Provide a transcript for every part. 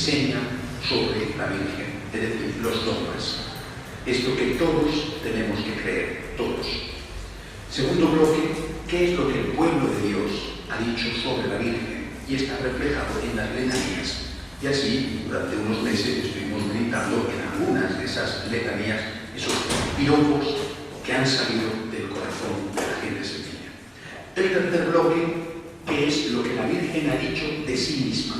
enseña sobre la Virgen, es decir, los dogmas. Esto que todos tenemos que creer, todos. Segundo bloque, ¿qué es lo que el pueblo de Dios ha dicho sobre la Virgen? Y está reflejado en las letanías. Y así, durante unos meses, estuvimos meditando en algunas de esas letanías, esos piropos que han salido del corazón de la gente sencilla. El tercer bloque, ¿qué es lo que la Virgen ha dicho de sí misma?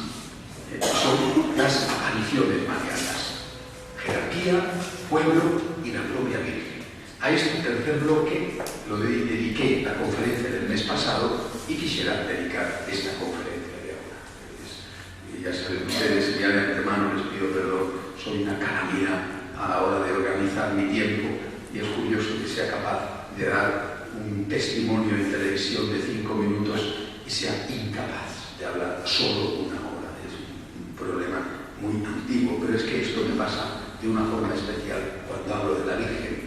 Son las apariciones marianas. Jerarquía, pueblo y la propia Virgen. A este tercer bloque lo dediqué la conferencia del mes pasado y quisiera dedicar esta conferencia de ahora. Ya saben ustedes, ya de antemano les pido perdón, soy una calamidad a la hora de organizar mi tiempo y es curioso que sea capaz de dar un testimonio en televisión de 5 minutos y sea incapaz de hablar solo una hora. Es un problema muy antiguo, pero es que esto me pasa de una forma especial cuando hablo de la Virgen.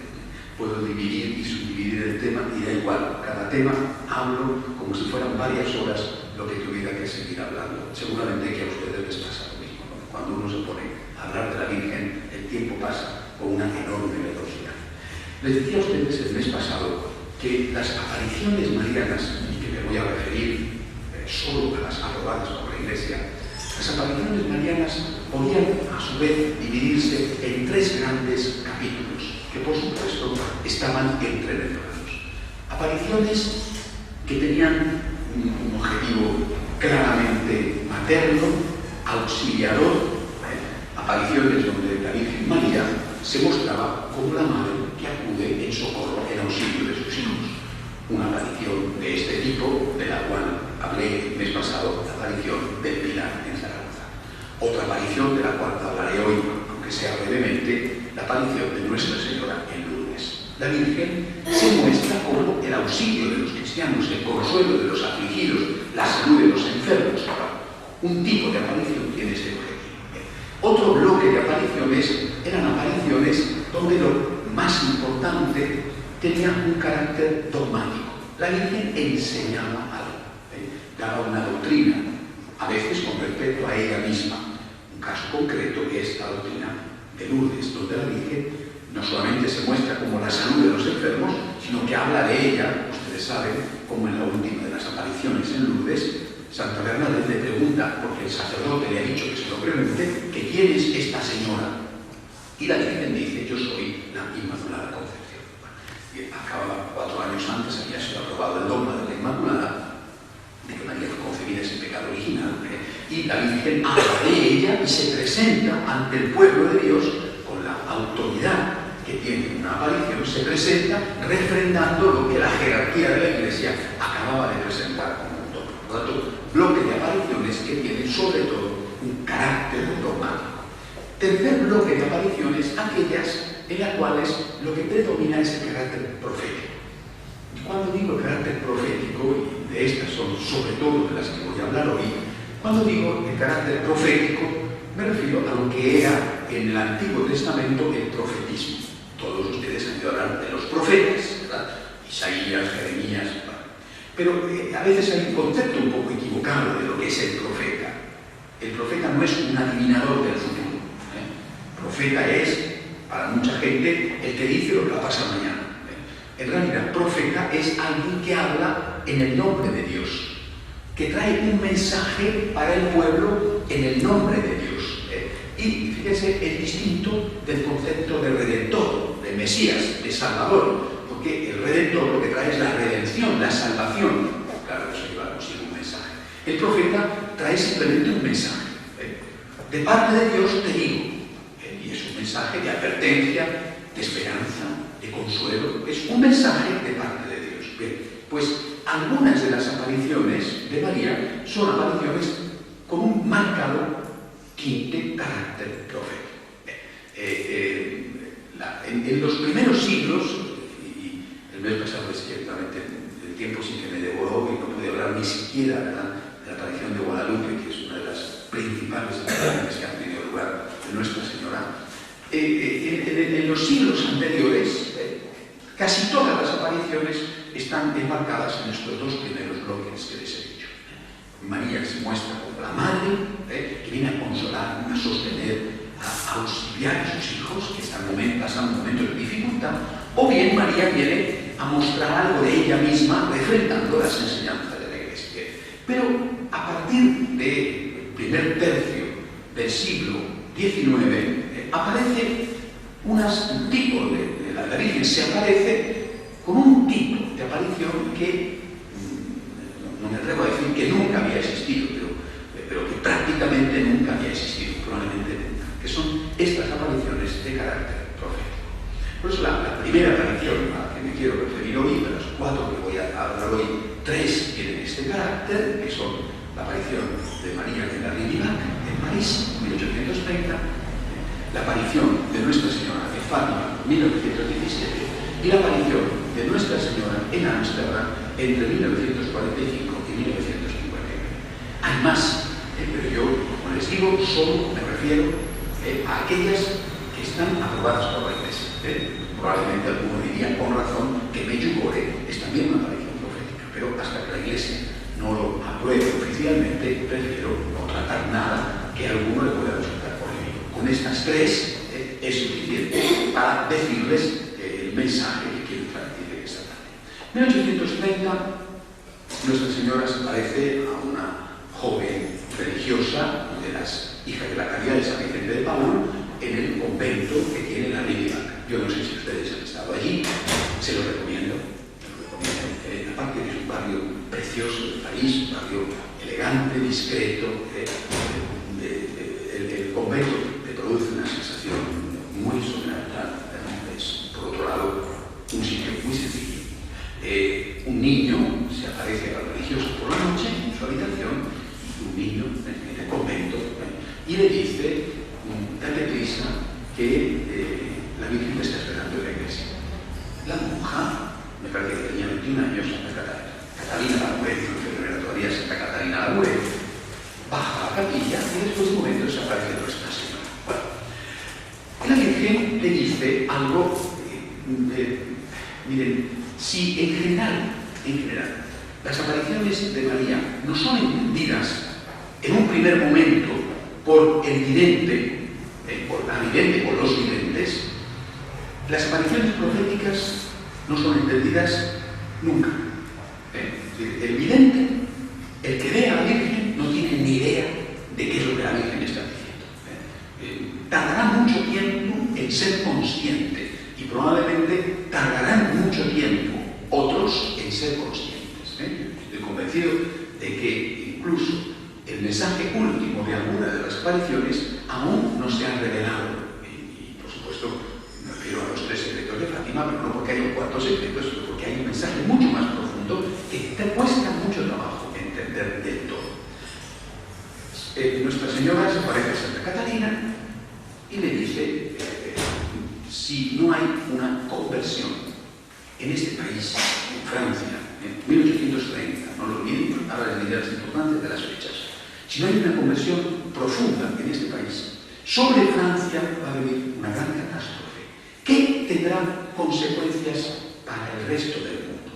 Puedo dividir y subdividir el tema y da igual, cada tema hablo como si fueran varias horas lo que tuviera que seguir hablando. Seguramente que a ustedes les pasa lo mismo, ¿no? Cuando uno se pone a hablar de la Virgen, el tiempo pasa con una enorme velocidad. Les decía a ustedes el mes pasado que las apariciones marianas, y que me voy a referir solo a las aprobadas por la Iglesia, las apariciones marianas podían a su vez dividirse en 3 grandes capítulos, que por supuesto estaban entrelazados. Apariciones que tenían un objetivo claramente materno, auxiliador, apariciones donde la Virgen María se mostraba como la madre que acude en socorro, en auxilio de sus hijos. Una aparición de este tipo, de la cual hablé el mes pasado, la aparición del Pilar en Zaragoza. Otra aparición de la cual hablaré hoy, aunque sea brevemente, la aparición de Nuestra Señora en Lourdes. La Virgen se muestra como el auxilio de los cristianos, el consuelo de los afligidos, la salud de los enfermos. Un tipo de aparición tiene ese objetivo. Otro bloque de apariciones eran apariciones donde lo más importante tenía un carácter dogmático. La Virgen enseñaba algo, daba una doctrina, a veces con respecto a ella misma. Un caso concreto es la doctrina de Lourdes, donde la Virgen no solamente se muestra como la salud de los enfermos, sino que habla de ella, ustedes saben, como en la última de las apariciones en Lourdes, Santa Bernadette le pregunta, porque el sacerdote le ha dicho que se lo pregunte, que quién es esta señora. Y la Virgen dice, yo soy la Inmaculada Concepción. Y acababa 4 años antes, había sido aprobado el dogma de la Inmaculada, de que María fue concebida sin pecado original, y la Virgen habla de ella y se presenta ante el pueblo de Dios con la autoridad que tiene una aparición, se presenta refrendando lo que la jerarquía de la Iglesia acababa de presentar como un dogma. Por lo tanto, bloque de apariciones que tienen sobre todo un carácter dogmático. Tercer bloque de apariciones, aquellas en las cuales lo que predomina es el carácter profético. Y cuando digo carácter profético, y de estas son sobre todo de las que voy a hablar hoy, cuando digo el carácter profético, me refiero a lo que era en el Antiguo Testamento el profetismo. Todos ustedes han oído hablar de los profetas, ¿verdad? Isaías, Jeremías, ¿verdad? Pero a veces hay un concepto un poco equivocado de lo que es el profeta. El profeta no es un adivinador del futuro. Profeta es, para mucha gente, el que dice lo que va a pasar mañana. En realidad, profeta es alguien que habla en el nombre de Dios, que trae un mensaje para el pueblo en el nombre de Dios. Y fíjense, es distinto del concepto de redentor, de Mesías, de Salvador, porque el redentor lo que trae es la redención, la salvación. Claro, eso lleva consigo un mensaje. El profeta trae simplemente un mensaje. De parte de Dios te digo, y es un mensaje de advertencia, de esperanza, de consuelo, es un mensaje de parte de Dios. Bien, pues algunas de las apariciones de María son apariciones con un marcado quinte carácter profético. En los primeros siglos, y el mes pasado es ciertamente el tiempo sí que me devoró y no pude hablar ni siquiera de la aparición de Guadalupe, que es una de las principales apariciones que han tenido lugar de Nuestra Señora. En los siglos anteriores, casi todas las apariciones están enmarcadas en estos 2 primeros bloques que les he dicho. María se muestra como la madre que viene a consolar, a sostener, a auxiliar a sus hijos que están pasando momentos de dificultad, o bien María viene a mostrar algo de ella misma refrendando las enseñanzas de la Iglesia. Pero a partir del primer tercio del siglo XIX aparece un tipo de la Virgen se aparece con un tipo de aparición que no me atrevo a decir que nunca había existido, pero que prácticamente nunca había existido, probablemente nunca, que son estas apariciones de carácter profético. Por eso la primera aparición a la que me quiero referir hoy, de las 4 que voy a hablar hoy, 3 tienen este carácter, que son la aparición de María de la Rivillac en París, 1830, la aparición de Nuestra Señora de Fátima, 1917, y la aparición de Nuestra Señora en Ámsterdam entre 1945 y 1959. Hay más, pero yo, como les digo, solo me refiero a aquellas que están aprobadas por la Iglesia. Probablemente alguno diría con razón que Medjugorje es también una aparición profética, pero hasta que la Iglesia no lo apruebe oficialmente, prefiero no tratar nada que a alguno le pueda resultar polémico. Con estas 3 es suficiente para decirles el mensaje que quiero transmitir esta tarde. En 1830, Nuestra Señora se parece a una joven religiosa de las hijas de la Caridad de San Vicente de Paúl en el convento que tiene la Rivillac. Yo no sé si ustedes han estado allí, se lo recomiendo. Aparte que es un barrio precioso de París, un barrio elegante, discreto, el convento te produce una sensación muy sobrenatural. Es, por otro lado, un sitio muy sencillo. Un niño se aparece a la religiosa por la noche en su habitación, un niño en el convento, y le dice, date prisa que la Virgen te está esperando en la iglesia. La monja, me parece que tenía 21 años, Catalina Labouré, que no era todavía Santa Catalina Labouré, baja a la capilla y después de un momento se aparece Nuestra Señora. Bueno, la Virgen le dice algo, miren, si en general, las apariciones de María no son entendidas en un primer momento por el vidente, por los videntes, las apariciones proféticas no son entendidas nunca. El vidente, el que ve a la Virgen, no tiene ni idea de qué es lo que la Virgen está diciendo. Tardará mucho tiempo en ser consciente y probablemente tardarán mucho tiempo otros en ser conscientes. Estoy convencido de que incluso el mensaje último de alguna de las apariciones aún no se ha revelado. Y por supuesto, me refiero a los 3 secretos de Fátima, pero no porque haya un cuarto secreto, sino porque hay un mensaje mucho más profundo que te cuesta mucho trabajo entender del todo. Nuestra Señora se aparece a Santa Catalina y le dice, si no hay una conversión en este país, en Francia, en 1830, no lo olviden, ahora les diré las importantes de las fechas, si no hay una conversión profunda en este país, sobre Francia va a venir una gran catástrofe que tendrá consecuencias para el resto del mundo.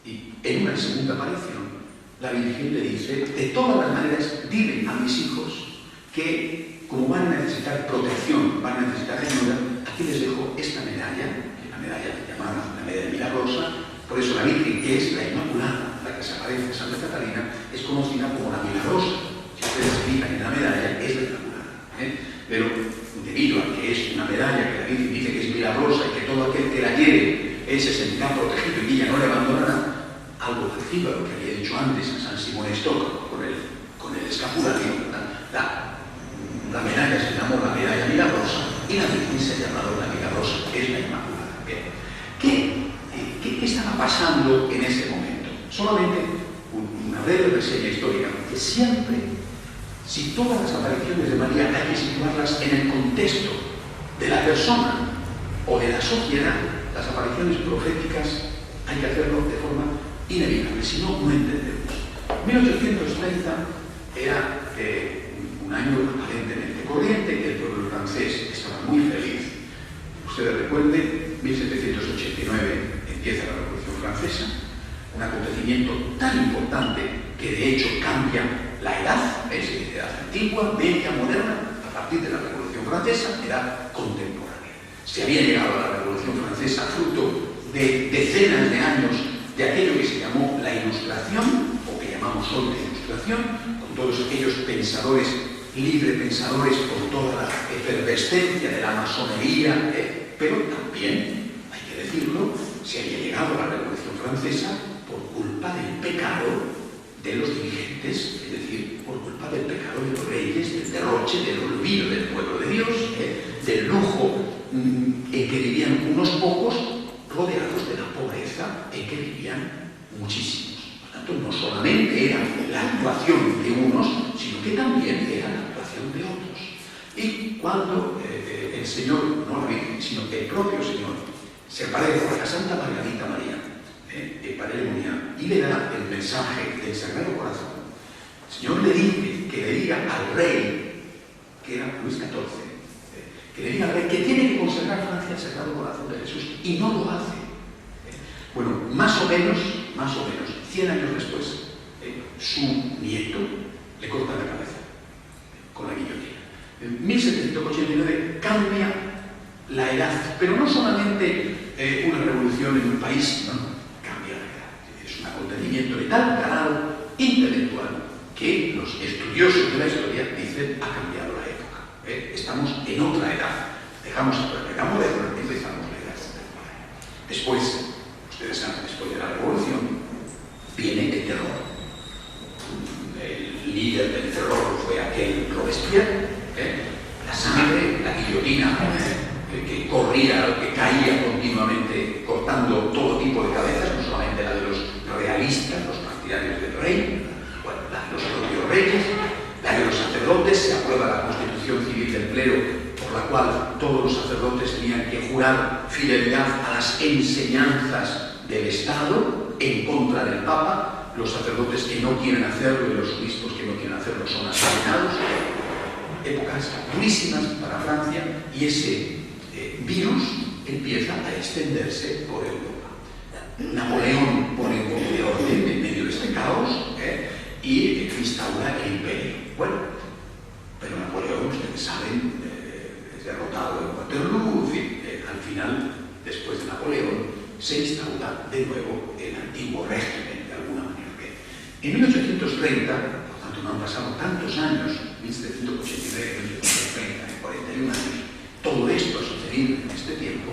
Y en una segunda aparición, la Virgen le dice, de todas las maneras, dile a mis hijos que, como van a necesitar protección, van a necesitar ayuda, aquí les dejo esta medalla, que es la medalla llamada la medalla milagrosa. Por eso la Virgen, que es la Inmaculada, la que se aparece en Santa Catalina, es conocida como la Milagrosa. Si ustedes se fijan en la medalla, es la Inmaculada. Pero debido a que es una medalla que la Virgen dice que es milagrosa y que todo aquel que la lleve, ese se sentirá protegido y ella no le abandonará, algo parecido a lo que había dicho antes a San Simón Stock con el escapulario, la medalla se llamó la medalla milagrosa y la Virgen se ha llamado la Milagrosa, es la Inmaculada. ¿Qué estaba pasando en ese momento? Solamente una breve reseña histórica, que siempre, si todas las apariciones de María hay que situarlas en el contexto de la persona o de la sociedad, las apariciones proféticas hay que hacerlo de forma inevitable, si no, no entendemos. 1830 era un año aparentemente corriente, el pueblo francés estaba muy feliz. Ustedes recuerden, 1789 empieza la Revolución Francesa, un acontecimiento tan importante que de hecho cambia la edad, es edad antigua, media, moderna, a partir de la Revolución Francesa, edad contemporánea. Se había llegado a la Revolución Francesa fruto de decenas de años de aquello que se llamó la Ilustración, o que llamamos hoy la Ilustración, con todos aquellos pensadores, librepensadores, con toda la efervescencia de la masonería, pero también, hay que decirlo, se había llegado a la Revolución Francesa por culpa del pecado de los dirigentes, es decir, por culpa del pecado de los reyes, del derroche, del olvido del pueblo de Dios, del lujo en que vivían unos pocos, rodeados de la pobreza en que vivían muchísimos. Por tanto, no solamente era la actuación de unos, sino que también era la actuación de otros. Y cuando el Señor, no la Virgen, sino que el propio Señor, se aparece a la Santa Margarita María, de Paremonia, y le da el mensaje del Sagrado Corazón, el Señor le dice que le diga al rey, que era Luis XIV, que le diga al rey que tiene que consagrar Francia al Sagrado Corazón de Jesús, y no lo hace. Bueno, más o menos, 100 años después, su nieto le corta la cabeza con la guillotina. En 1789 cambia la edad, pero no solamente una revolución en un país, no, cambia la edad. Es un acontecimiento de tal grado intelectual que los estudiosos de la historia dicen ha cambiado la época. Estamos en otra edad. Dejamos la edad moderna y empezamos la edad contemporánea. Después, ustedes saben, después de la revolución, viene el terror. El líder del terror fue aquel Robespierre, la sangre, la guillotina, que corría, que caía continuamente cortando todo tipo de cabezas, no solamente la de los realistas, los partidarios del rey, bueno, la de los propios reyes, la de los sacerdotes. Se aprueba la Constitución Civil del Clero, por la cual todos los sacerdotes tenían que jurar fidelidad a las enseñanzas del Estado en contra del Papa. Los sacerdotes que no quieren hacerlo y los obispos que no quieren hacerlo son asesinados. Épocas durísimas para Francia, y ese virus empieza a extenderse por Europa. Napoleón pone un poco de orden en medio de este caos y instaura el imperio. Bueno, pero Napoleón, ustedes saben, es derrotado en Waterloo, al final, después de Napoleón, se instaura de nuevo el antiguo régimen, de alguna manera. En 1830, por tanto no han pasado tantos años, 1789, 1830, 41 años, todo esto ha sucedido en este tiempo,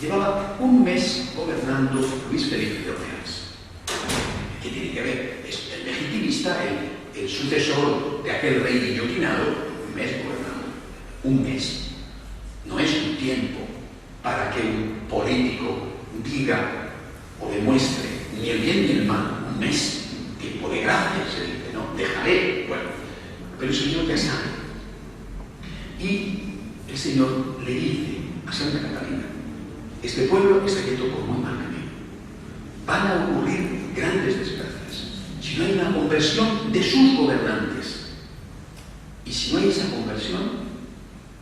llevaba un mes gobernando Luis Felipe de Orleans. ¿Qué tiene que ver? Es el legitimista, el sucesor de aquel rey guillotinado, un mes gobernando. Un mes. No es un tiempo para que un político diga o demuestre ni el bien ni el mal. Un mes. Tiempo de gracia, se dice, no, dejaré, bueno, pero el Señor ya sabe. Y el Señor le dice a Santa Catalina, este pueblo está yendo por muy mal camino. Van a ocurrir grandes desgracias si no hay una conversión de sus gobernantes. Y si no hay esa conversión,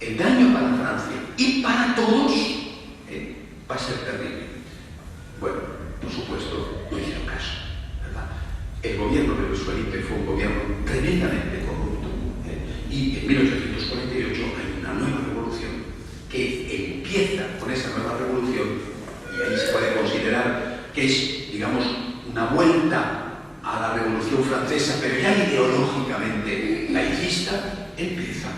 el daño para Francia y para todos va a ser terrible. Bueno, por supuesto, no hicieron caso. El gobierno de Luis Felipe fue un gobierno tremendamente corrupto, y en 1848 hay una nueva revolución que empieza con esa nueva revolución, y ahí se puede considerar que es, digamos, una vuelta a la Revolución Francesa, pero ya ideológicamente laicista, empieza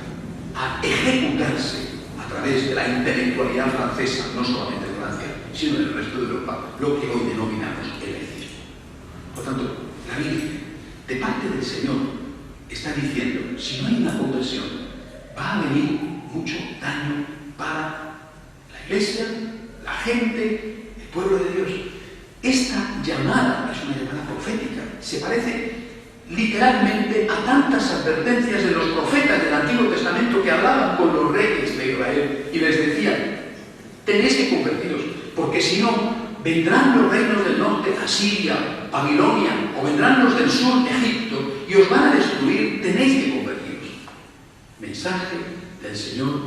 a ejecutarse a través de la intelectualidad francesa, no solamente en Francia, sino en el resto de Europa, lo que hoy denominamos el laicismo. Por tanto, la Virgen, de parte del Señor, está diciendo, si no hay una conversión, va a venir mucho daño para la Iglesia, la gente, el pueblo de Dios. Esta llamada es una llamada profética, se parece literalmente a tantas advertencias de los profetas del Antiguo Testamento que hablaban con los reyes de Israel y les decían, tenéis que convertiros, porque si no, vendrán los reinos del norte, Asiria, Babilonia, o vendrán los del sur, Egipto, y os van a destruir, tenéis que convertiros. Mensaje del Señor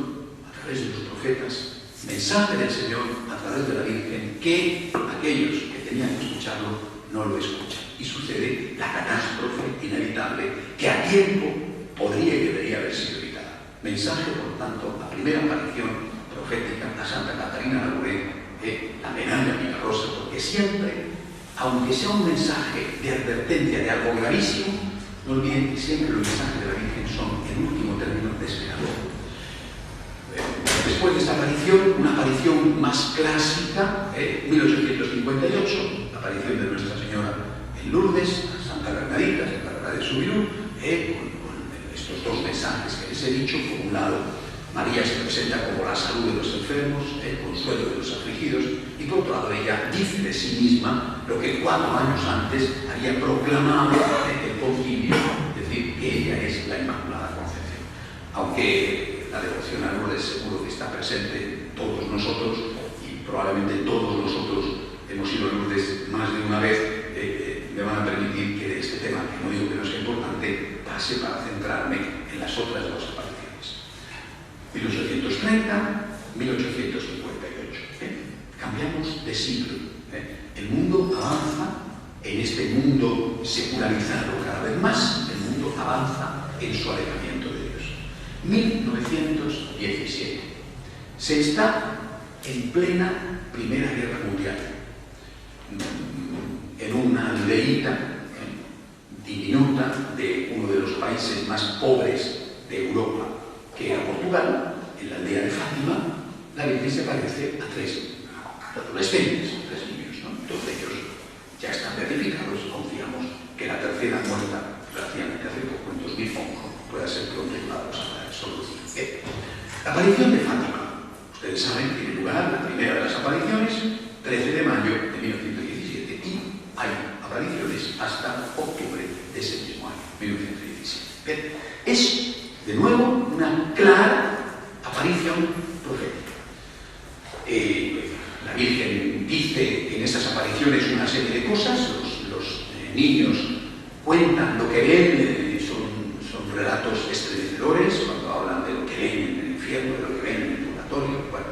a través de los profetas, mensaje del Señor a través de la Virgen, que aquellos que tenían que escucharlo no lo escuchan. y sucede la catástrofe inevitable que a tiempo podría y debería haber sido evitada. Mensaje, por tanto, la primera aparición profética a Santa Catarina Labouré, la medalla milagrosa, porque siempre, aunque sea un mensaje de advertencia de algo gravísimo, no olviden que siempre los mensajes de la Virgen son, en último término, desesperador. Después de esta aparición, una aparición más clásica, 1858, la aparición de Nuestra Señora en Lourdes, a Santa Bernadita, Santa Bernadette de Soubirous, con estos dos mensajes que les he dicho. Por un lado, María se presenta como la salud de los enfermos, el consuelo de los afligidos, y por otro lado ella dice de sí misma lo que 4 años antes había proclamado el concilio, es decir, que ella es la Inmaculada Concepción. Aunque la devoción a Lourdes seguro que está presente en todos nosotros, y probablemente todos nosotros hemos ido a Lourdes más de una vez, me van a permitir que de este tema, que no digo que no sea importante, pase para centrarme en las otras dos apariciones. 1830, 1858. Cambiamos de siglo. El mundo avanza en este mundo secularizado cada vez más, el mundo avanza en su alejamiento de Dios. 1917. Se está en plena Primera Guerra Mundial. En una aldeíta diminuta de uno de los países más pobres de Europa, que era Portugal, en la aldea de Fátima, la Virgen se parece a 3 adolescentes, 3 niños, ¿no? Todos ellos ya están beatificados. Confiamos que la tercera muerta, relativamente hace poco, en 2011, pueda ser pronto llevada a la solución. La aparición de Fátima, ustedes saben, tiene lugar la primera de las apariciones, 13 de mayo de 1917, y hay apariciones hasta octubre de ese mismo año, 1917. Es, de nuevo, una clara aparición profética. La Virgen dice en esas apariciones una serie de cosas, los niños cuentan lo que ven, son relatos estremecedores cuando hablan de lo que ven en el infierno, de lo que ven en el purgatorio, bueno.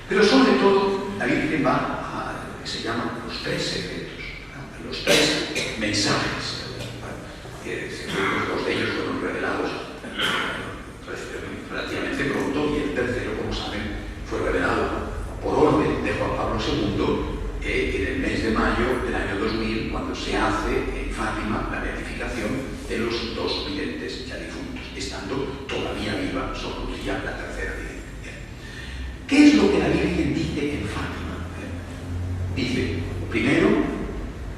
Pero sobre todo la Virgen va a lo que se llaman los 3 secretos, ¿no? Los 3 mensajes. Dos de ellos fueron revelados relativamente pronto, y el tercero, como saben, fue revelado por orden de Juan Pablo II en el mes de mayo del año 2000, cuando se hace en Fátima la beatificación de los 2 videntes ya difuntos, estando todavía viva Sor Lucía, la tercera vidente. ¿Qué es lo que la Virgen dice en Fátima? Dice, primero,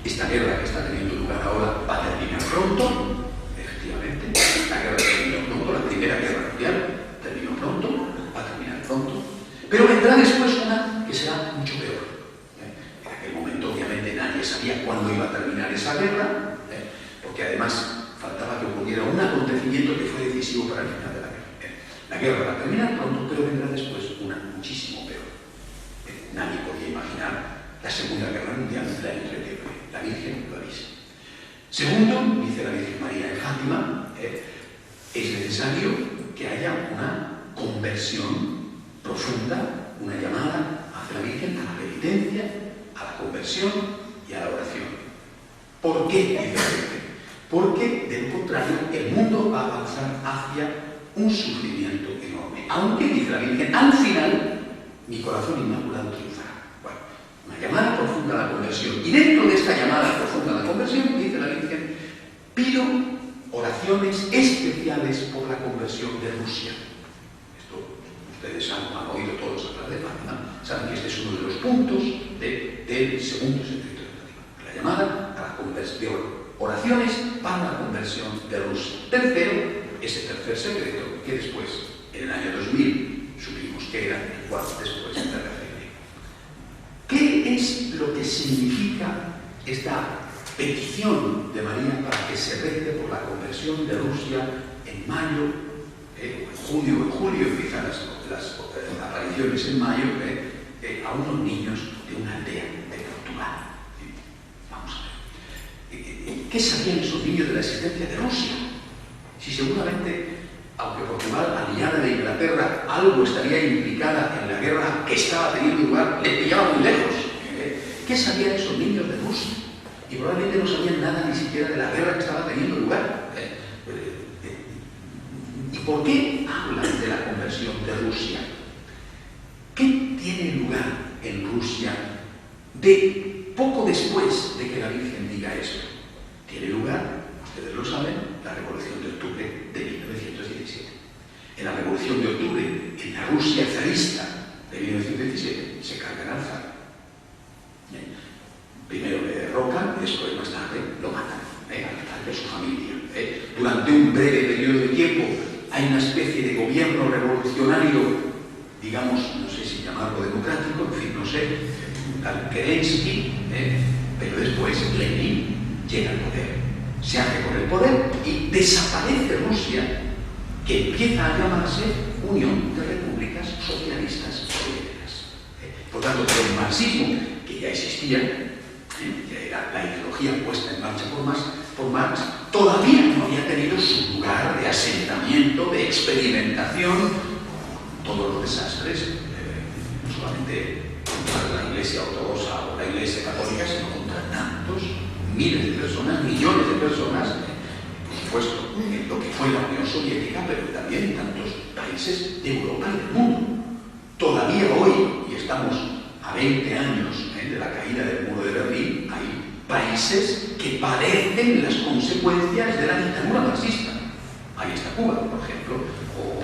esta guerra que está teniendo lugar ahora va a terminar pronto. Efectivamente, la guerra terminó pronto, la Primera Guerra Mundial terminó pronto, va a terminar pronto, pero vendrá después una que será mucho peor. En aquel momento, obviamente, nadie sabía cuándo iba a terminar esa guerra, porque además faltaba que ocurriera un acontecimiento que fue decisivo para el final de la guerra. La guerra va a terminar pronto, pero vendrá después una muchísimo peor. Nadie podía imaginar la Segunda Guerra Mundial, la entreguerra. La Virgen lo avisa. Segundo, dice la Virgen María en Fátima, es necesario que haya una conversión profunda, una llamada hacia la Virgen a la penitencia, a la conversión y a la oración. ¿Por qué? Dice la Virgen. Porque, de lo contrario, el mundo va a avanzar hacia un sufrimiento enorme. Aunque, dice la Virgen, al final, mi corazón inmaculado triunfará. Bueno, una llamada profunda a la conversión. Y dentro de esta llamada profunda a la conversión, dice la Virgen, pido oraciones especiales por la conversión de Rusia. Esto, ustedes han oído todos hablar de Fátima, saben que este es uno de los puntos del segundo secreto de Fátima. La llamada a la conversión. Oraciones para la conversión de Rusia. Tercero, ese tercer secreto que después, en el año 2000, supimos que era el cual después se referiré. ¿Qué es lo que significa esta petición de María para que se rece por la conversión de Rusia en mayo, en julio empiezan las apariciones en mayo, a unos niños de una aldea de Portugal? Vamos a ver. ¿Qué sabían esos niños de la existencia de Rusia? Si seguramente, aunque Portugal, aliada de Inglaterra, algo estaría implicada en la guerra que estaba teniendo lugar, les pillaba muy lejos. ¿Qué sabían esos niños de Rusia? y probablemente no sabían nada ni siquiera de la guerra que estaba teniendo lugar. ¿Y por qué hablan de la conversión de Rusia? ¿Qué tiene lugar en Rusia poco después de que la Virgen diga esto? Tiene lugar, ustedes lo saben, la Revolución de Octubre de 1917. En la Revolución de Octubre, en la Rusia zarista de 1917, se cargan al zar. Primero le derrocan, después más tarde lo matan, al zar de su familia. Durante un breve periodo de tiempo hay una especie de gobierno revolucionario, digamos, no sé si llamarlo democrático, en fin, no sé, tal Kerensky, pero después Lenin llega al poder, se hace con el poder y desaparece Rusia, que empieza a llamarse Unión de Repúblicas Socialistas Soviéticas. Por tanto, el marxismo, que ya existía, ya era la ideología puesta en marcha por Marx, todavía no había tenido su lugar de asentamiento, de experimentación, todos los desastres, no solamente contra la Iglesia Ortodoxa o la Iglesia Católica, sino contra tantos miles de personas, millones de personas, por supuesto, en lo que fue la Unión Soviética, pero también en tantos países de Europa y del mundo. Todavía hoy, y estamos a 20 años de la caída del muro de Berlín, hay países que padecen las consecuencias de la dictadura marxista. Ahí está Cuba, por ejemplo, o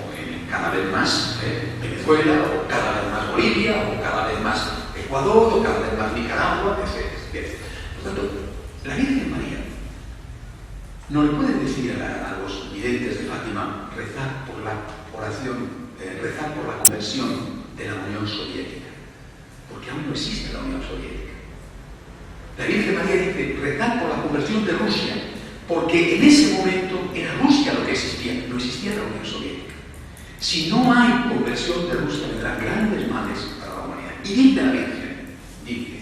cada vez más Venezuela, o cada vez más Bolivia, o cada vez más Ecuador, o cada vez más Nicaragua, etc. Por tanto, la Virgen María no le puede decir a los videntes de Fátima rezar por la oración, rezar por la conversión de la Unión Soviética, porque aún no existe la Unión Soviética. La Virgen María dice rezar por la conversión de Rusia, porque en ese momento era Rusia lo que existía, no existía la Unión Soviética. Si no hay conversión de Rusia, vendrán grandes males para la humanidad. Y dice la Virgen, dice,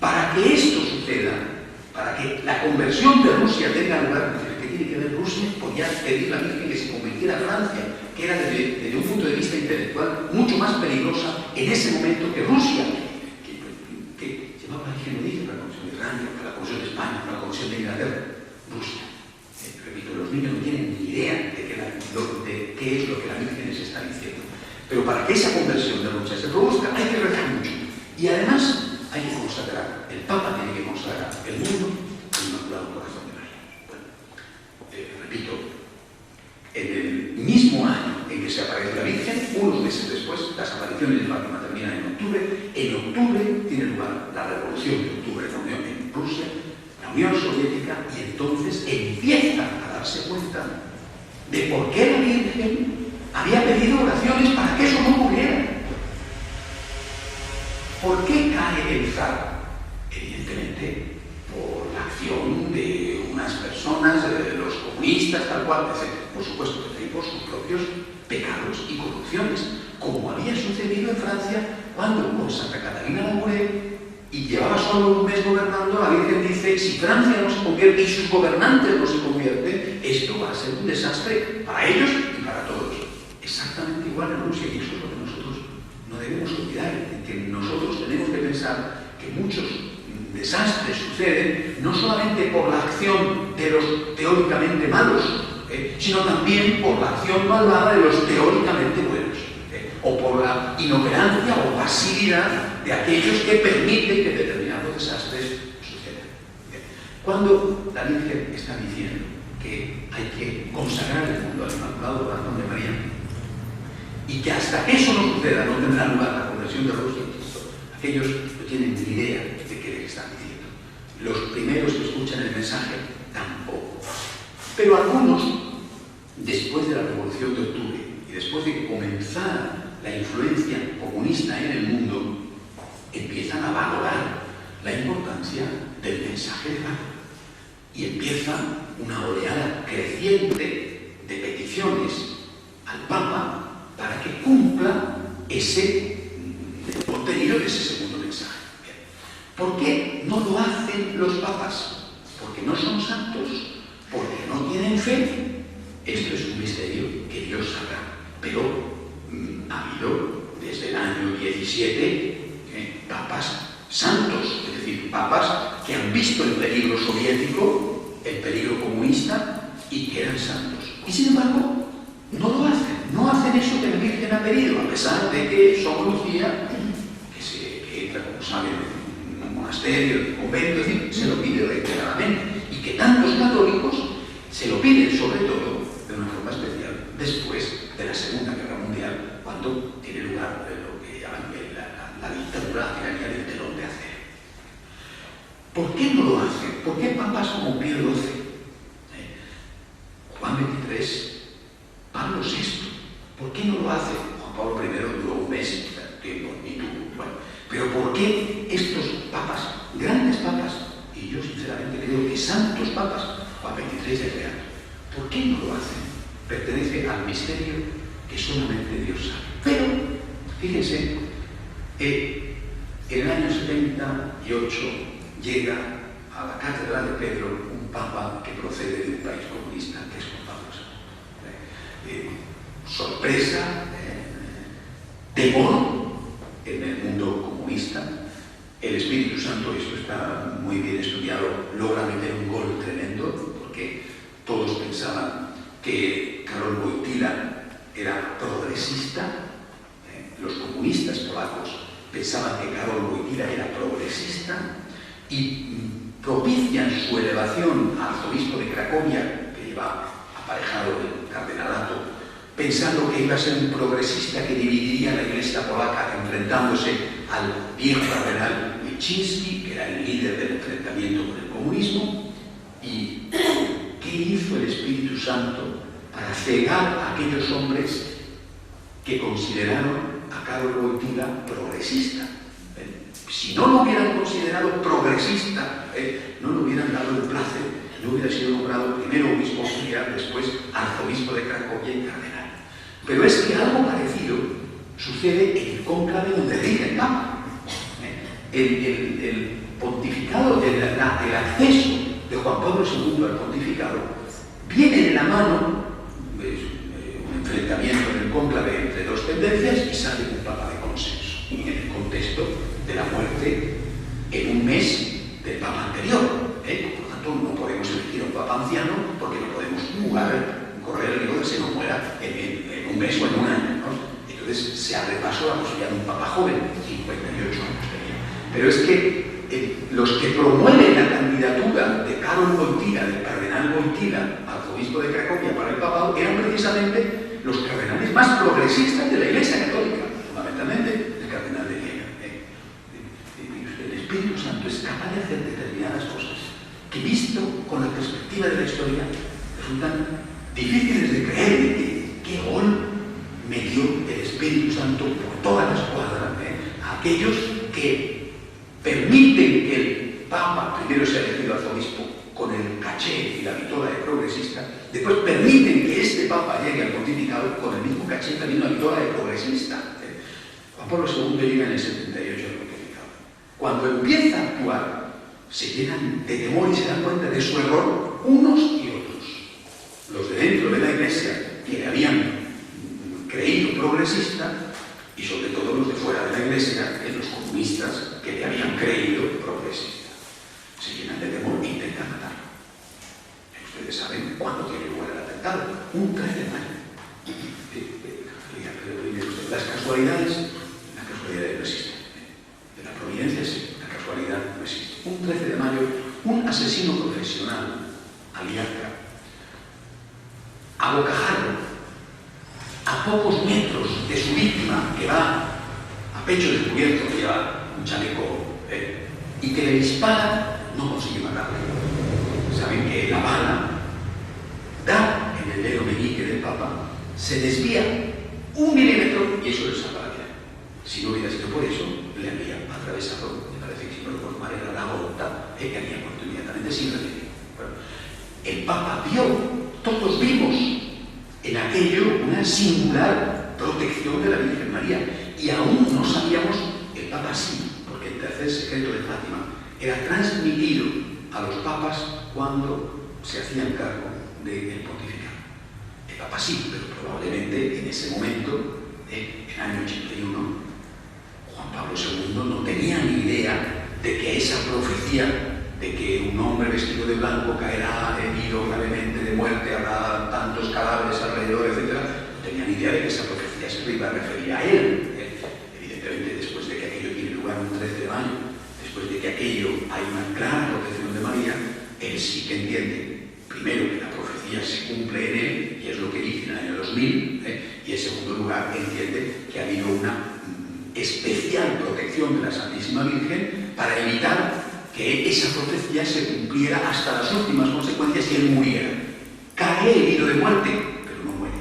para que esto suceda, para que la conversión de Rusia tenga lugar, ¿qué tiene que ver Rusia? Podía pedir la Virgen que se convirtiera a Francia, que era desde un punto de vista intelectual mucho más peligrosa en ese momento que Rusia, que llevaba la Virgen, lo dice, la Comisión de Francia, la Comisión de España, la Comisión de Inglaterra, Rusia. Repito, los niños no tienen ni idea de qué es lo que la Virgen les está diciendo. Pero para que esa conversión de Rusia se produzca, hay que rezar mucho. Y además, hay que consagrar, el Papa tiene que consagrar el mundo al Inmaculado Corazón de María. Bueno, repito, en el mismo año en que se aparece la Virgen, unos meses después, las apariciones de Fátima terminan en octubre tiene lugar la Revolución de Octubre en Rusia, la Unión Soviética, y entonces empiezan a darse cuenta de por qué la Virgen había pedido oraciones para que eso no ocurriera. ¿Por qué cae el zar? Evidentemente por la acción de unas personas, los comunistas, tal cual, etc. Por supuesto, y por sus propios pecados y corrupciones, como había sucedido en Francia cuando con Santa Catalina Labouré, y llevaba solo un mes gobernando, la Virgen dice, si Francia no se convierte y sus gobernantes no se convierten, esto va a ser un desastre para ellos y para todos. Exactamente igual en Rusia, y eso es lo que nosotros no debemos olvidar, que nosotros tenemos que pensar que muchos desastres suceden no solamente por la acción de los teóricamente malos, sino también por la acción malvada de los teóricamente buenos, o por la inoperancia o pasividad de aquellos que permiten que determinados desastres sucedan. Cuando la Virgen está diciendo que hay que consagrar el mundo al Inmaculado Corazón de María, y que hasta que eso no suceda no tendrá lugar la conversión de Rusia, aquellos no tienen ni idea de qué les están diciendo. Los primeros que escuchan el mensaje tampoco. Pero algunos, después de la Revolución de Octubre y después de que comenzara la influencia comunista en el mundo, empiezan a valorar la importancia del mensaje de Fátima. Y empieza una oleada creciente de peticiones al Papa para que cumpla ese contenido de ese segundo mensaje. ¿Por qué no lo hacen los papas? Porque no son santos, porque no tienen fe. Esto es un misterio que Dios sabrá. Pero ha habido desde el año 17 papas santos, es decir, papas que han visto el peligro soviético, el peligro comunista y que eran santos. Y sin embargo, no lo hacen. No hacen eso que la Virgen ha pedido, a pesar de que Sor Lucía, que entra, como saben, en un monasterio, en un convento, es decir, se lo pide reiteradamente. Y que tantos católicos se lo piden, sobre todo, de una forma especial, después de la Segunda Guerra Mundial, cuando tiene lugar lo que llaman la dictadura, la tiranía del telón de acero. ¿Por qué no lo hacen? ¿Por qué papas como Pío XII, Juan XXIII, Pablo VI? ¿Por qué no lo hace? Juan Pablo I duró un mes, tiempo, ni tú. Bueno, pero ¿por qué estos papas, grandes papas, y yo sinceramente creo que santos papas, Juan XXIII es real, ¿por qué no lo hacen? Pertenece al misterio que solamente Dios sabe. Pero, fíjense, en el año 78 llega a la Catedral de Pedro un papa que procede de un país comunista, que es Juan Pablo II. Sorpresa, temor en el mundo comunista. El Espíritu Santo, esto está muy bien estudiado, logra meter un gol tremendo, porque todos pensaban que Karol Wojtyła era progresista. Los comunistas polacos pensaban que Karol Wojtyła era progresista y propician su elevación a arzobispo de Cracovia, que lleva aparejado el cardenalato, pensando que iba a ser un progresista que dividiría la Iglesia polaca, enfrentándose al viejo cardenal Wyszynski, que era el líder del enfrentamiento con el comunismo. ¿Y qué hizo el Espíritu Santo para cegar a aquellos hombres que consideraron a Karol Wojtyła progresista? Si no lo hubieran considerado progresista, no le hubieran dado el placer, no hubiera sido nombrado primero obispo auxiliar, después arzobispo de Cracovia y cardenal. Pero es que algo parecido sucede en el cónclave donde rige el Papa. El pontificado, el acceso de Juan Pablo II al pontificado viene de la mano, un enfrentamiento en el cónclave entre dos tendencias, y sale un Papa de consenso, en el contexto de la muerte en un mes del Papa anterior. Por lo tanto, no podemos elegir a un Papa anciano porque no podemos correr el riesgo de que se nos muera en un mes o en un año, ¿no? Entonces se abre paso a la posibilidad de un Papa joven, 58 años tenía. Pero es que los que promueven la candidatura de Karol Wojtyła, del cardenal Wojtyła, arzobispo de Cracovia para el papado, eran precisamente los cardenales más progresistas de la Iglesia Católica, fundamentalmente el cardenal de Viena. El Espíritu Santo es capaz de hacer determinadas cosas que, visto con la perspectiva de la historia, resultan difíciles de creer. ¿Qué gol me dio el Espíritu Santo por toda la escuadra a aquellos que permiten que el Papa primero sea elegido arzobispo con el caché y la vitola de progresista, después permiten que este Papa llegue al pontificado con el mismo caché y también una vitola de progresista? Juan Pablo II llega en el 78 al pontificado. Cuando empieza a actuar, se llenan de temor y se dan cuenta de su error unos y otros. Los de dentro de la Iglesia, que le habían creído progresista, y sobre todo los de fuera de la Iglesia, que los comunistas, que le habían creído progresista. Se llenan de temor e intentan matarlo. Ustedes saben cuándo tiene lugar el atentado. Un 3 de mayo. Las casualidades no existen. De la providencia sí, la casualidad no existe. Un 13 de mayo, un asesino profesional, aliaca, a bocajarro, a pocos metros de su víctima, que va a pecho descubierto, que lleva un chaleco, y que le dispara, no consigue matarle. Saben que la bala da en el dedo meñique del Papa, se desvía 1 milímetro y eso le salva la vida. Si no hubiera sido por eso, le habría atravesado, me parece que si no recuerdo mal, era la aorta, que había muerto inmediatamente sin remedio. Bueno, el Papa vio, todos vimos en aquello una singular protección de la Virgen María, y aún no sabíamos, el Papa sí, porque el tercer secreto de Fátima era transmitido a los papas cuando se hacían cargo del pontificado. El Papa sí, pero probablemente en ese momento, en el año 81, Juan Pablo II no tenía ni idea de que esa profecía de que un hombre vestido de blanco caerá herido gravemente de muerte, habrá tantos cadáveres alrededor, etc., no tenía ni idea de que esa profecía se iba a referir a él. Evidentemente, después de que aquello tiene lugar un 13 de mayo, después de que aquello hay una clara protección de María, él sí que entiende, primero, que la profecía se cumple en él, y es lo que dice en el año 2000, y en segundo lugar, entiende que ha habido una especial protección de la Santísima Virgen para evitar que esa profecía se cumpliera hasta las últimas consecuencias y él muriera. Cae herido de muerte, pero no muere.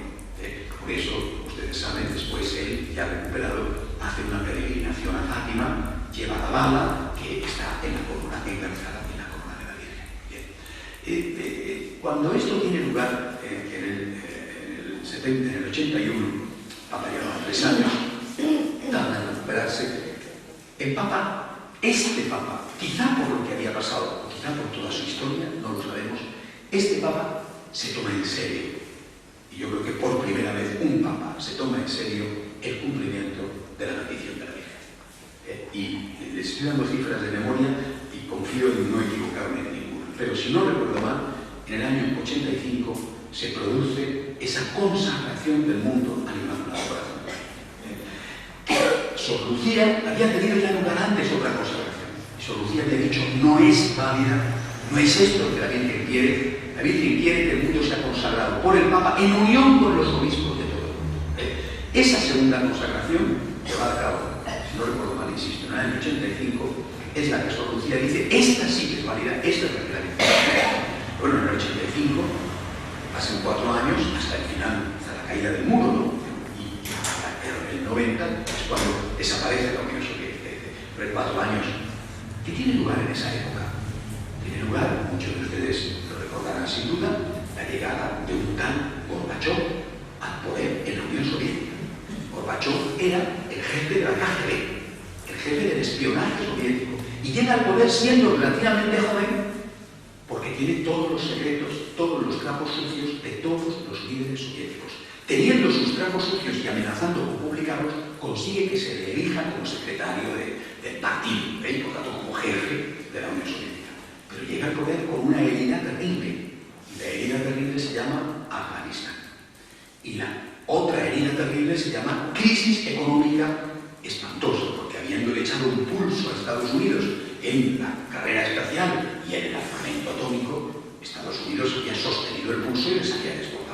Por eso, ustedes saben, después él, ya recuperado, hace una peregrinación a Fátima, lleva la bala que está en la corona, engarzada en la corona de la Virgen. Bien. Cuando esto tiene lugar en el 81, Papa llevaba 3 años, tarda en recuperarse, el Papa, este Papa, quizá por lo que había pasado, o quizá por toda su historia, no lo sabemos, este Papa se toma en serio, y yo creo que por primera vez un Papa se toma en serio el cumplimiento de la bendición de la Virgen. Y les estoy dando cifras de memoria y confío en no equivocarme en ninguna, pero si no recuerdo mal, en el año 85 se produce esa consagración del mundo al Inmaculado Corazón. Sor Lucía había tenido ya lugar antes otra consagración. Sor Lucía había dicho, no es válida, no es esto que la Virgen quiere. La Virgen quiere que el mundo sea consagrado por el Papa en unión con los obispos de todo el mundo. Esa segunda consagración, llevada a cabo, si no recuerdo mal, insisto, en el año 85, es la que Sor Lucía dice, esta sí que es válida, esta es la que la Virgen quiere. Bueno, en el 85, pasan 4 años, hasta el final, hasta la caída del muro, ¿no? En el 90 es cuando desaparece la Unión Soviética, pero 4 años. ¿Qué tiene lugar en esa época? Tiene lugar, muchos de ustedes lo recordarán sin duda, la llegada de un tal Gorbachov al poder en la Unión Soviética. Gorbachov era el jefe de la KGB, el jefe del espionaje soviético, y llega al poder siendo relativamente joven porque tiene todos los secretos, todos los trapos sucios de todos los líderes soviéticos. Teniendo sus trapos sucios y amenazando con publicarlos, consigue que se le elija como secretario del partido, y por tanto como jefe de la Unión Soviética. Pero llega al poder con una herida terrible, y la herida terrible se llama Afganistán. Y la otra herida terrible se llama crisis económica espantosa, porque habiéndole echado un pulso a Estados Unidos en la carrera espacial y en el armamento atómico, Estados Unidos había sostenido el pulso y les había desbordado.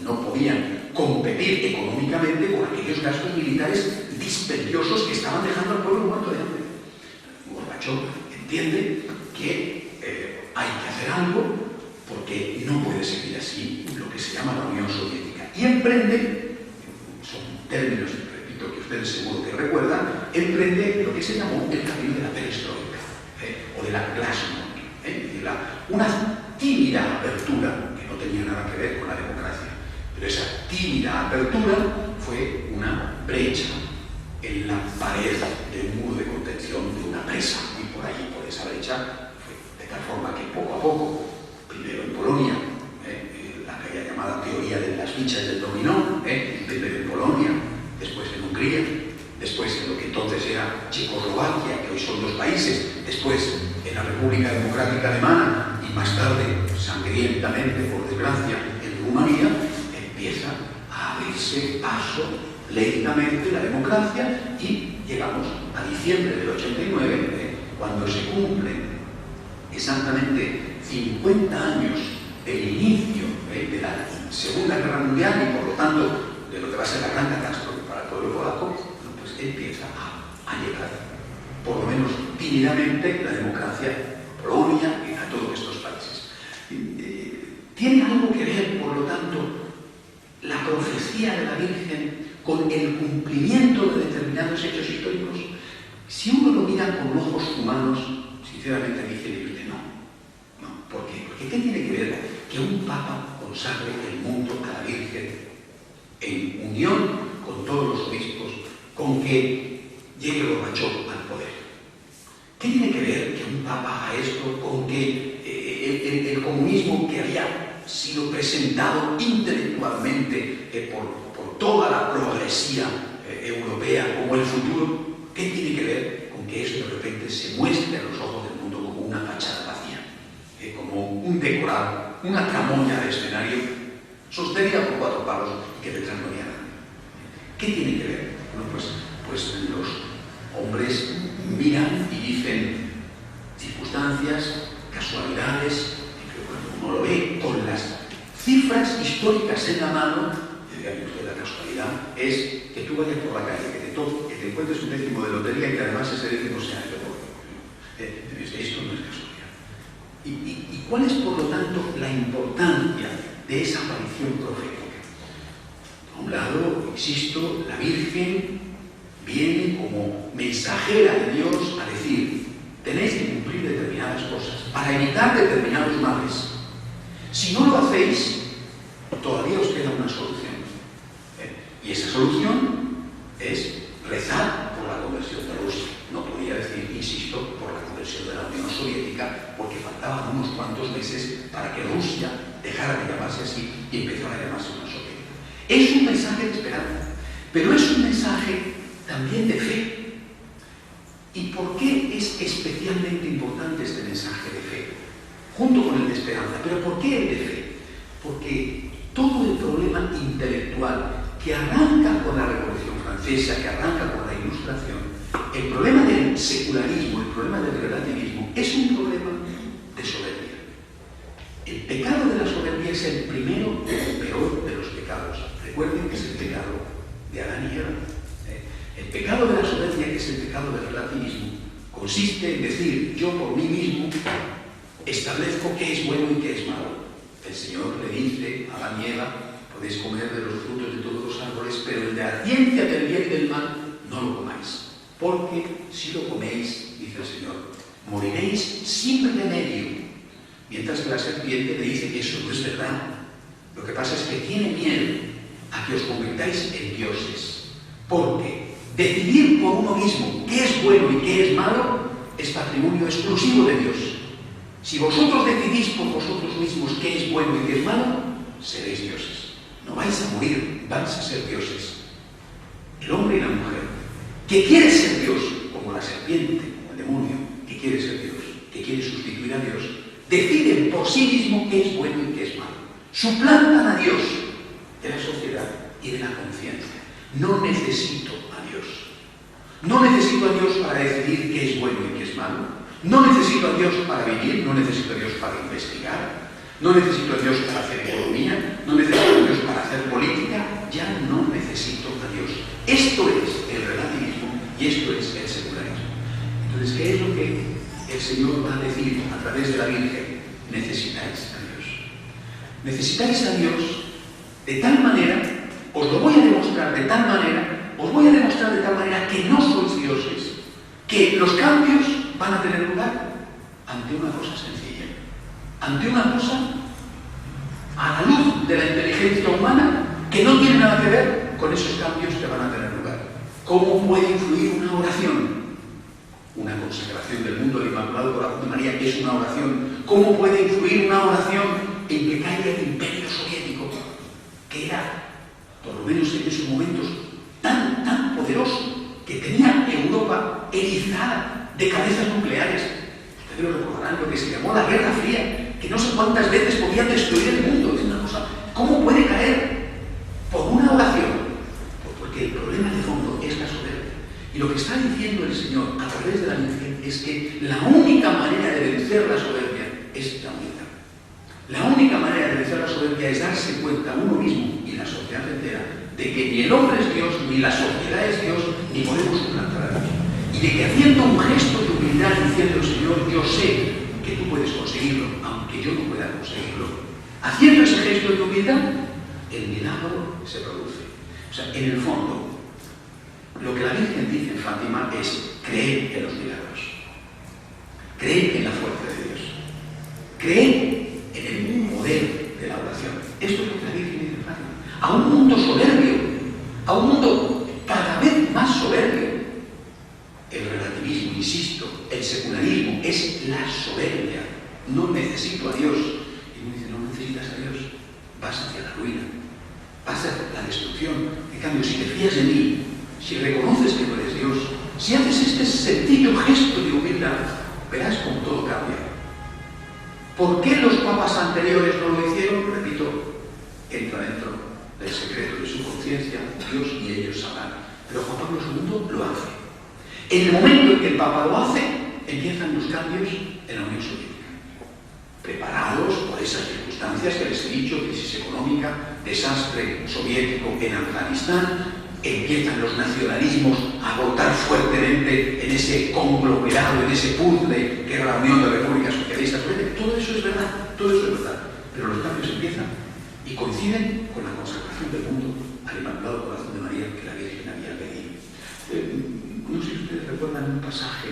No podían competir económicamente con aquellos gastos militares dispendiosos que estaban dejando al pueblo muerto de hambre. Gorbachov entiende que hay que hacer algo porque no puede seguir así lo que se llama la Unión Soviética. Y emprende, son términos, repito, que ustedes seguro que recuerdan, emprende lo que se llamó el camino de la perestroika, o de la glasnost, una tímida apertura que no tenía nada que ver con la democracia. Pero esa tímida apertura fue una brecha en la pared de un muro de contención de una presa. Y por allí, por esa brecha, fue de tal forma que poco a poco, primero en Polonia, aquella llamada teoría de las fichas del dominó, primero en Polonia, después en Hungría, después en lo que entonces era Checoslovaquia, que hoy son 2 países, después en la República Democrática Alemana y más tarde, sangrientamente, por desgracia, en Rumanía, empieza a abrirse paso lentamente la democracia y llegamos a diciembre del 89, cuando se cumplen exactamente 50 años del inicio de la Segunda Guerra Mundial y por lo tanto de lo que va a ser la gran catástrofe para el pueblo polaco, pues empieza a llegar, por lo menos tímidamente, la democracia a Polonia y a todos estos países. Tiene algo que ver, por lo tanto, la profecía de la Virgen con el cumplimiento de determinados hechos históricos. Si uno lo mira con ojos humanos, sinceramente dice no. ¿Por qué? Porque ¿qué tiene que ver que un Papa consagre el mundo a la Virgen en unión con todos los obispos, con que llegue Gorbachov al poder? ¿Qué tiene que ver que un Papa haga esto con que el comunismo que había sido presentado intelectualmente por toda la progresía europea como el futuro, ¿qué tiene que ver con que eso de repente se muestre a los ojos del mundo como una fachada vacía? Como un decorado, una tramoya de escenario sostenida por 4 palos y que detrás no había nada. ¿Qué tiene que ver? Bueno, pues los hombres miran y dicen circunstancias, casualidades, y que cuando uno lo ve con las cifras históricas en la mano, dice usted, la casualidad es que tú vayas por la calle, que te encuentres un décimo de lotería y que además ese décimo sea el mejor. Esto no es casualidad. ¿Y cuál es, por lo tanto, la importancia de esa aparición profética? Por un lado, insisto, la Virgen viene como mensajera de Dios a decir: tenéis que cumplir determinadas cosas para evitar determinados males. Si no lo hacéis, todavía os queda una solución. Y esa solución es rezar por la conversión de Rusia. No podía decir, insisto, por la conversión de la Unión Soviética, porque faltaban unos cuantos meses para que Rusia dejara de llamarse así y empezara a llamarse Unión Soviética. Es un mensaje de esperanza, pero es un mensaje también de fe. ¿Y por qué es especialmente importante este mensaje de fe? Junto con el de esperanza. ¿Pero por qué el de fe? Porque todo el problema intelectual que arranca con la Revolución Francesa, que arranca con la Ilustración, el problema del secularismo, el problema del relativismo, es un problema de soberbia. El pecado de la soberbia es el primero y el peor de los pecados. Recuerden que es el pecado de Adán y Eva. El pecado de la soberbia, que es el pecado del relativismo, consiste en decir: yo por mí mismo establezco qué es bueno y qué es malo. El Señor le dice a Adán y Eva: podéis comer de los frutos de todos los árboles, pero el de la ciencia del bien y del mal no lo comáis, porque si lo coméis, dice el Señor, moriréis sin remedio. Mientras que la serpiente le dice que eso no es verdad. Lo que pasa es que tiene miedo a que os convirtáis en dioses, porque decidir por uno mismo qué es bueno y qué es malo es patrimonio exclusivo de Dios. Si vosotros decidís por vosotros mismos qué es bueno y qué es malo, seréis dioses. No vais a morir, vais a ser dioses. El hombre y la mujer, que quiere ser Dios, como la serpiente, como el demonio, que quiere ser Dios, que quiere sustituir a Dios, deciden por sí mismo qué es bueno y qué es malo. Suplantan a Dios de la sociedad y de la conciencia. No necesito a Dios. No necesito a Dios para decidir qué es bueno y qué es malo. No necesito a Dios para vivir, no necesito a Dios para investigar, no necesito a Dios para hacer economía, no necesito a Dios para hacer política, ya no necesito a Dios. Esto es el relativismo y esto es el secularismo. Entonces, ¿qué es lo que el Señor va a decir a través de la Virgen? Necesitáis a Dios. Necesitáis a Dios de tal manera, os lo voy a demostrar de tal manera, os voy a demostrar de tal manera que no sois dioses, que los cambios van a tener lugar ante una cosa sencilla, ante una cosa a la luz de la inteligencia humana que no tiene nada que ver con esos cambios que van a tener lugar. ¿Cómo puede influir una oración? Una consagración del mundo del Inmaculado Corazón de María, que es una oración. ¿Cómo puede influir una oración en que caiga el Imperio Soviético, que era, por lo menos en esos momentos, tan poderoso, que tenía Europa erizada de cabezas nucleares? Ustedes lo recordarán, lo que se llamó la Guerra Fría, que no sé cuántas veces podían destruir el mundo. Es una cosa. ¿Cómo puede caer por una oración? Porque el problema de fondo es la soberbia. Y lo que está diciendo el Señor a través de la Virgen es que la única manera de vencer la soberbia es la humildad. La única manera de vencer la soberbia es darse cuenta uno mismo y la sociedad entera de que ni el hombre es Dios, ni la sociedad es Dios, ni podemos suplantar a Dios. Y de que haciendo un gesto de humildad diciendo: Señor, yo sé que tú puedes conseguirlo, aunque yo no pueda conseguirlo. Haciendo ese gesto de humildad, el milagro se produce. O sea, en el fondo, lo que la Virgen dice en Fátima es: creer en los milagros, creer en la fuerza de Dios, creer en el modelo de la oración. Esto es lo que la Virgen dice en Fátima. A un mundo soberbio, a un mundo cada vez más soberbio. El relativismo, insisto, el secularismo es la soberbia. No necesito a Dios. Y uno dice: no necesitas a Dios, vas hacia la ruina, vas hacia la destrucción. En cambio, si te fías de mí, si reconoces que no eres Dios, Si haces este sencillo gesto de humildad, verás cómo todo cambia. ¿Por qué los papas anteriores no lo hicieron? Repito, entra dentro del secreto de su conciencia, Dios y ellos sabrán. Pero Juan Pablo II lo hace. En el momento en que el Papa lo hace, empiezan los cambios en la Unión Soviética. Preparados por esas circunstancias que les he dicho, crisis económica, desastre soviético en Afganistán, empiezan los nacionalismos a votar fuertemente en ese conglomerado, en ese puzzle que era la Unión de Repúblicas Socialistas. Todo eso es verdad, todo eso es verdad. Pero los cambios empiezan y coinciden con la consagración del mundo al Inmaculado Corazón de María que la Virgen había pedido. No sé si ustedes recuerdan un pasaje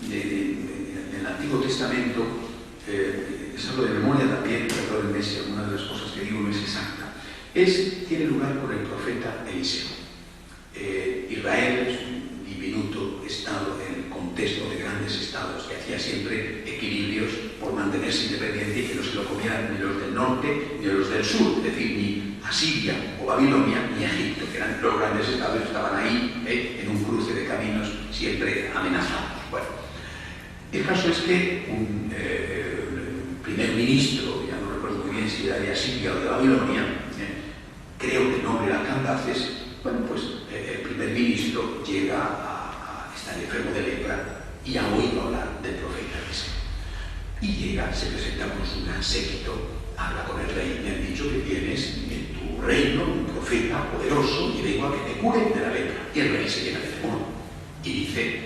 del Antiguo Testamento. Les hablo de memoria también, perdónenme si alguna de las cosas que digo no es exacta. Tiene lugar con el profeta Eliseo. Israel es un diminuto estado en el contexto de grandes estados que hacía siempre equilibrios por mantenerse independiente y que no se lo comieran ni los del norte ni los del sur, es decir, ni Asiria o Babilonia ni Egipto, que eran los grandes estados, estaban ahí en un cruce de caminos siempre amenazados. Bueno, el caso es que un primer ministro, ya no recuerdo muy bien si era de Asiria o de Babilonia, creo que el nombre era Cambaces. Bueno, pues el primer ministro llega a estar enfermo de lepra y ha oído hablar del profeta Eliseo. Y llega, se presenta con su gran séquito, habla con el rey, me han dicho que tienes en tu reino un profeta poderoso y vengo a que te cure de la lepra. Y el rey se llena de temor y dice,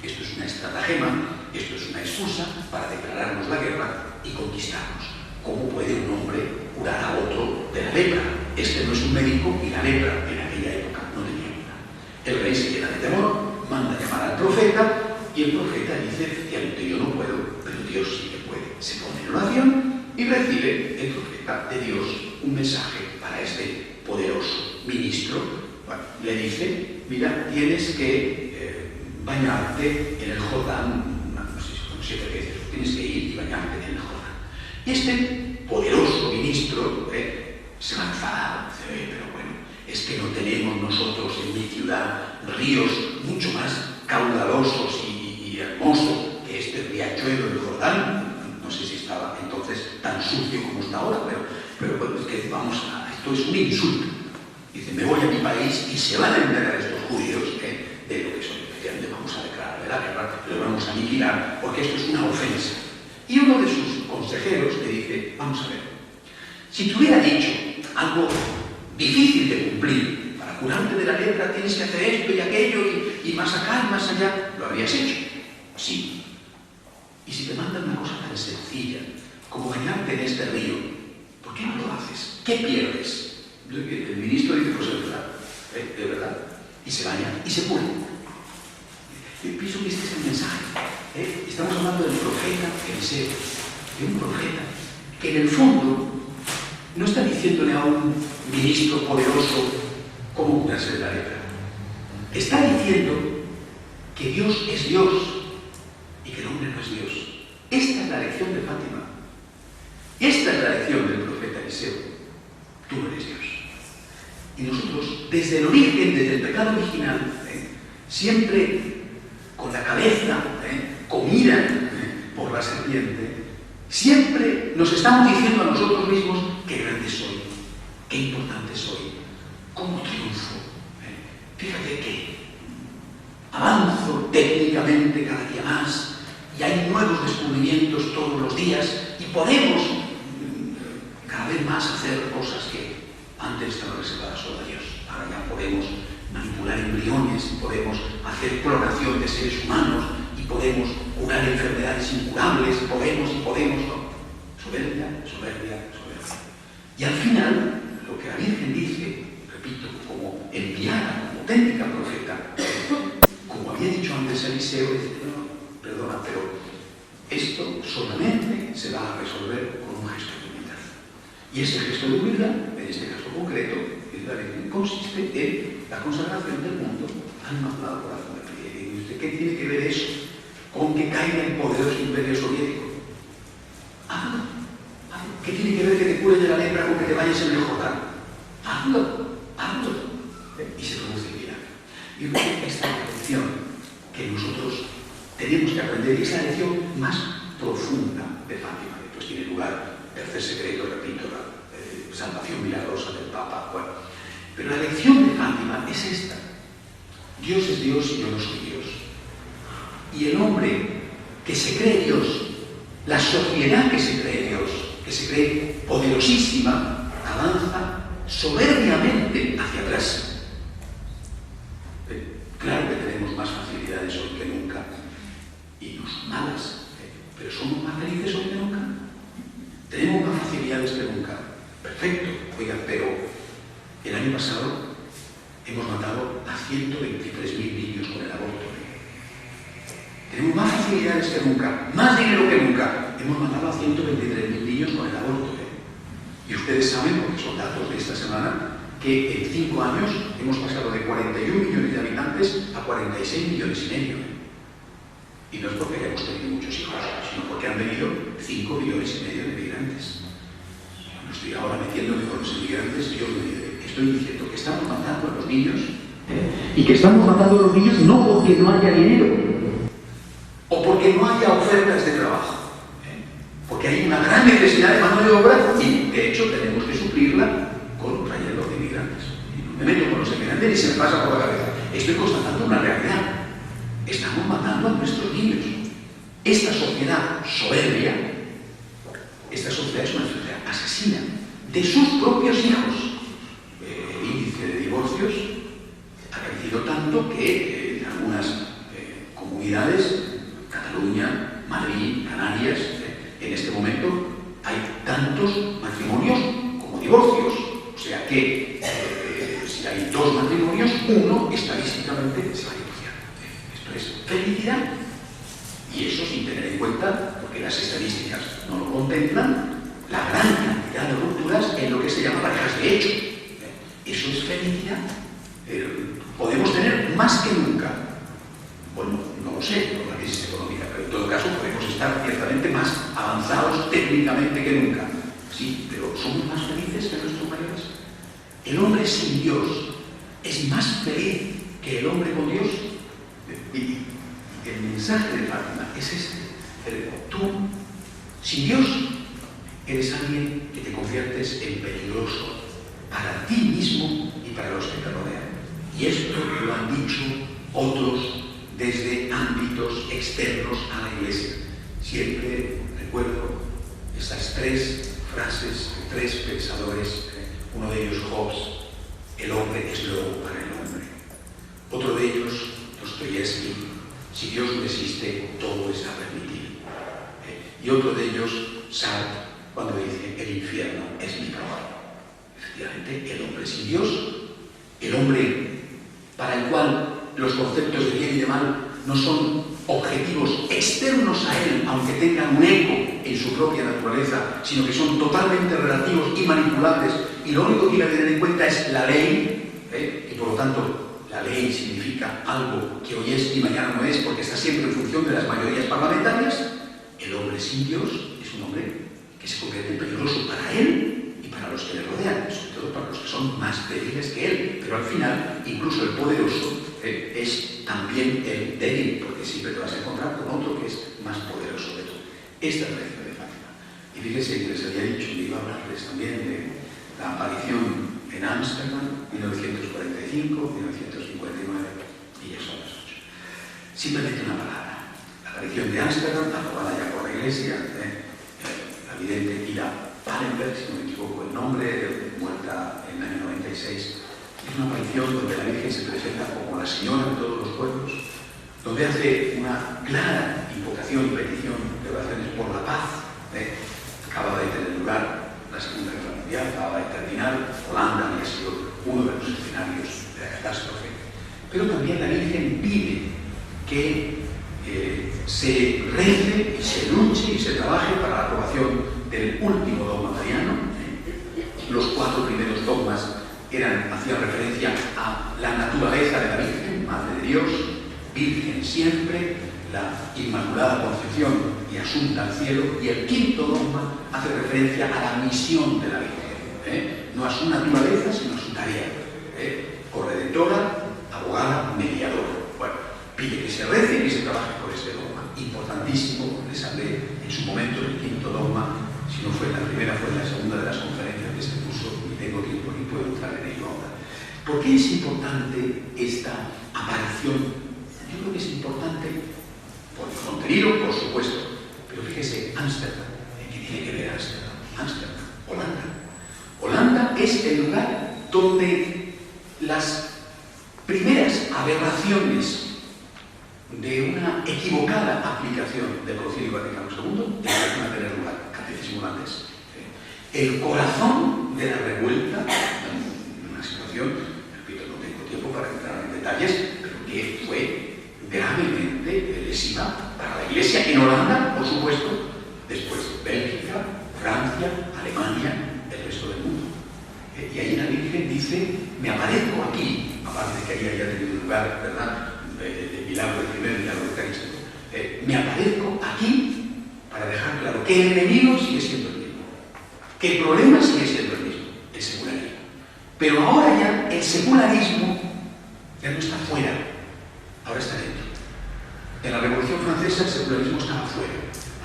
esto es una estratagema, esto es una excusa para declararnos la guerra y conquistarnos. ¿Cómo puede un hombre curar a otro de la lepra? Este no es un médico y la lepra en aquella época no tenía cura. El rey se llena de temor, manda llamar al profeta y el profeta dice, efectivamente yo no puedo, pero Dios sí que puede. Se pone en oración y recibe el profeta de Dios un mensaje para este poderoso ministro. Bueno, le dice, mira, tienes que bañarte en el Jordán, no sé si son 7 veces, tienes que ir y bañarte en el Jordán. Y este poderoso ministro se va a enfadar, dice, pero bueno, es que no tenemos nosotros en mi ciudad ríos mucho más caudalosos y hermosos que este riachuelo del Jordán. No sé si estaba entonces tan sucio como está ahora, pero bueno, es que esto es un insulto. Dice, me voy a mi país y se van a enterar estos judíos de lo que son. Efectivamente, vamos a declararle la guerra, lo vamos a aniquilar, porque esto es una ofensa. Y uno de sus consejeros le dice, vamos a ver, si te hubiera dicho algo difícil de cumplir, para curarte de la lepra tienes que hacer esto y aquello y más acá y más allá, ¿lo habrías hecho? Sí. Y si te mandan una cosa tan sencilla como bañarte en este río, ¿por qué no lo haces? ¿Qué pierdes? El ministro dice, pues es verdad, y se baña y se cura. Yo pienso que este es el mensaje. Estamos hablando del profeta Eliseo, de un profeta que en el fondo no está diciéndole a un ministro poderoso cómo curarse de la lepra. Está diciendo que Dios es Dios y que el hombre no es Dios. Esta es la lección de Fátima. Esta es la lección del profeta Eliseo. Tú no eres Dios. Y nosotros, desde el origen, desde el pecado original, siempre con la cabeza comida por la serpiente, siempre nos estamos diciendo a nosotros mismos qué grande soy, qué importante soy, cómo triunfo. Fíjate que avanzo técnicamente cada día más y hay nuevos descubrimientos todos los días y podemos cada vez más hacer cosas que antes estaban reservadas solo a Dios. Ahora ya podemos manipular embriones, podemos hacer clonación de seres humanos y podemos curar enfermedades incurables, podemos, ¿no? Soberbia. Y al final, lo que la Virgen dice, repito, como enviada, como auténtica profeta, como había dicho antes Eliseo, dice, no, perdona, pero esto solamente se va a resolver con un gesto de humildad. Y ese gesto de humildad, en este caso concreto, es la Virgen, consiste en la consagración del mundo al Inmaculado Corazón de María. ¿Y usted qué tiene que ver eso con que caiga el poderoso imperio soviético? Hazlo. ¿Qué tiene que ver que te cure de la lepra con que te vayas en el Jordán? Hazlo. Y se produce el milagro. Y esta reflexión que nosotros tenemos que aprender, y es la lección más profunda de Fátima. Después tiene lugar el tercer secreto, repito, la salvación milagrosa del Papa. Bueno, pero la lección de Fátima es esta: Dios es Dios y yo no soy Dios. Y el hombre que se cree Dios, la sociedad que se cree Dios, que se cree poderosísima, avanza soberbiamente hacia atrás. Claro que tenemos más facilidades hoy que nunca, y no son malas, pero somos más felices hoy que nunca. Tenemos más facilidades que nunca. Perfecto, oigan, pero el año pasado hemos matado a 123.000 niños con el aborto. Tenemos más facilidades que nunca, más dinero que nunca. Hemos matado a 123.000 niños con el aborto. Y ustedes saben, porque son datos de esta semana, que en 5 años hemos pasado de 41 millones de habitantes a 46 millones y medio. Y no es porque hayamos tenido muchos hijos, sino porque han venido 5 millones y medio de migrantes. Yo no estoy ahora metiéndome con los inmigrantes, yo estoy diciendo que estamos matando a los niños, y que estamos matando a los niños no porque no haya dinero, o porque no haya ofertas de trabajo, porque hay una gran necesidad de mano de obra y, de hecho, tenemos que suplirla con trayendo de inmigrantes. Y no me meto con los inmigrantes ni se me pasa por la cabeza. Estoy constatando una realidad. Estamos matando a nuestros niños. Esta sociedad soberbia, esta sociedad es una sociedad asesina de sus propios hijos. El índice de divorcios ha crecido tanto que en algunas comunidades, Cataluña, Madrid, Canarias, en este momento hay tantos matrimonios como divorcios. O sea que si hay 2 matrimonios, uno estadísticamente se va a divorciar. Esto es felicidad. Y eso sin tener en cuenta, porque las estadísticas no lo contemplan, la gran cantidad de rupturas en lo que se llama parejas de hecho. Eso es felicidad. Podemos tener más que nunca. Bueno, no lo sé, por la crisis económica, pero en todo caso podemos estar ciertamente más avanzados técnicamente que nunca. Sí, pero ¿somos más felices que nuestros mayores? El hombre sin Dios es más feliz que el hombre con Dios. Y el mensaje de Fátima es este: tú, sin Dios, eres alguien que te conviertes en peligroso para ti mismo y para los que te rodean. Y esto lo han dicho otros desde ámbitos externos a la Iglesia. Siempre recuerdo estas 3 frases de 3 pensadores, uno de ellos Hobbes: el hombre es lobo para el hombre. Otro de ellos, Dostoyevsky: si Dios no existe, todo está permitido. Y otro de ellos, Sartre, cuando dice: el infierno es mi trabajo. Efectivamente, el hombre sin Dios, el hombre para el cual los conceptos de bien y de mal no son objetivos externos a él, aunque tengan un eco en su propia naturaleza, sino que son totalmente relativos y manipulables, y lo único que hay que tener en cuenta es la ley, y por lo tanto la ley significa algo que hoy es y mañana no es, porque está siempre en función de las mayorías parlamentarias. El hombre sin Dios es un hombre que se convierte en peligroso para él y para los que le rodean, sobre todo para los que son más débiles que él. Pero al final, incluso el poderoso es también el débil, porque siempre te vas a encontrar con otro que es más poderoso de tú. Esta es la lección de Fátima. Y fíjense que les había dicho que iba a hablarles también de la aparición en Ámsterdam, 1945, 1959, y ya son las 8. Simplemente una palabra. La aparición de Ámsterdam, aprobada ya por la Iglesia, la vidente Ida Pallenberg, si no me equivoco el nombre, muerta en el año 96, es una aparición donde la Virgen se presenta como la Señora de todos los pueblos, donde hace una clara invocación y petición de oraciones por la paz. Acaba de tener lugar la Segunda Guerra Mundial, acaba de terminar, Holanda había sido uno de los escenarios de la catástrofe, pero también la Virgen pide que se rece y se luche y se trabaje para la aprobación del último dogma mariano. Los 4 primeros dogmas hacían referencia a la naturaleza de la Virgen, Madre de Dios, Virgen siempre, la Inmaculada Concepción y asunta al cielo, y el 5.º dogma hace referencia a la misión de la Virgen, no a su naturaleza, sino a su tarea, corredentora, abogada, mediadora. Bueno, pide que se rece Si no fue la primera, fue la segunda de las conferencias que se puso, y tengo tiempo y puedo entrar en ello ahora. ¿Por qué es importante esta aparición? Yo creo que es importante por el contenido, por supuesto, pero fíjese, Ámsterdam, ¿qué tiene que ver Ámsterdam? Ámsterdam, Holanda. Holanda es el lugar donde las primeras aberraciones de una equivocada aplicación del Concilio Vaticano II empiezan a tener lugar, catecismo holandés. El corazón de la revuelta, en una situación, repito, no tengo tiempo para entrar en detalles, pero que fue gravemente lesiva para la Iglesia en Holanda, por supuesto, después Bélgica, Francia, Alemania, el resto del mundo. Y ahí la Virgen dice, me aparezco aquí, aparte de que ahí haya tenido lugar, ¿verdad?, el milagro, el primer milagro eucarístico, me aparezco aquí para dejar claro que el enemigo sigue siendo el mismo, que el problema sigue siendo el mismo, el secularismo. Pero ahora ya el secularismo ya no está fuera, ahora está dentro. En la Revolución Francesa el secularismo estaba fuera,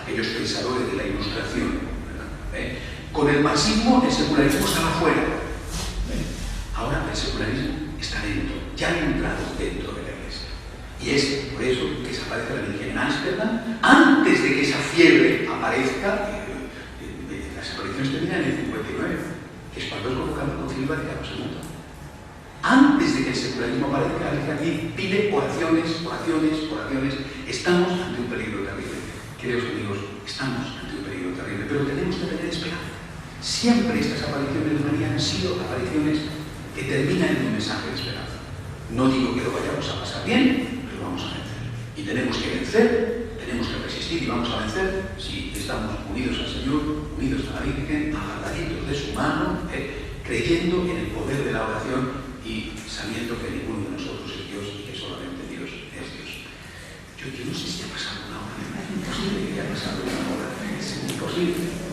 aquellos pensadores de la Ilustración, ¿verdad? Con el marxismo el secularismo estaba fuera. Ahora el secularismo está dentro, ya ha entrado dentro de la Iglesia. Y es por eso que se aparece la Virgen en Ámsterdam, antes de que esa fiebre aparezca. Las apariciones terminan en el 59, que es cuando es convocado el Concilio Vaticano II. Antes de que el secularismo aparezca, la Virgen aquí pide oraciones, oraciones, oraciones. Estamos ante un peligro terrible. Queridos amigos, estamos ante un peligro terrible, pero tenemos que tener esperanza. Siempre estas apariciones de María han sido apariciones que terminan en un mensaje de esperanza. No digo que lo vayamos a pasar bien, pero vamos a vencer. Y tenemos que vencer, tenemos que resistir y vamos a vencer si estamos unidos al Señor, unidos a la Virgen, agarraditos de su mano, creyendo en el poder de la oración y sabiendo que ninguno de nosotros es Dios y que solamente Dios es Dios. Yo no sé si ha pasado una hora, me parece imposible que haya pasado una hora, es imposible.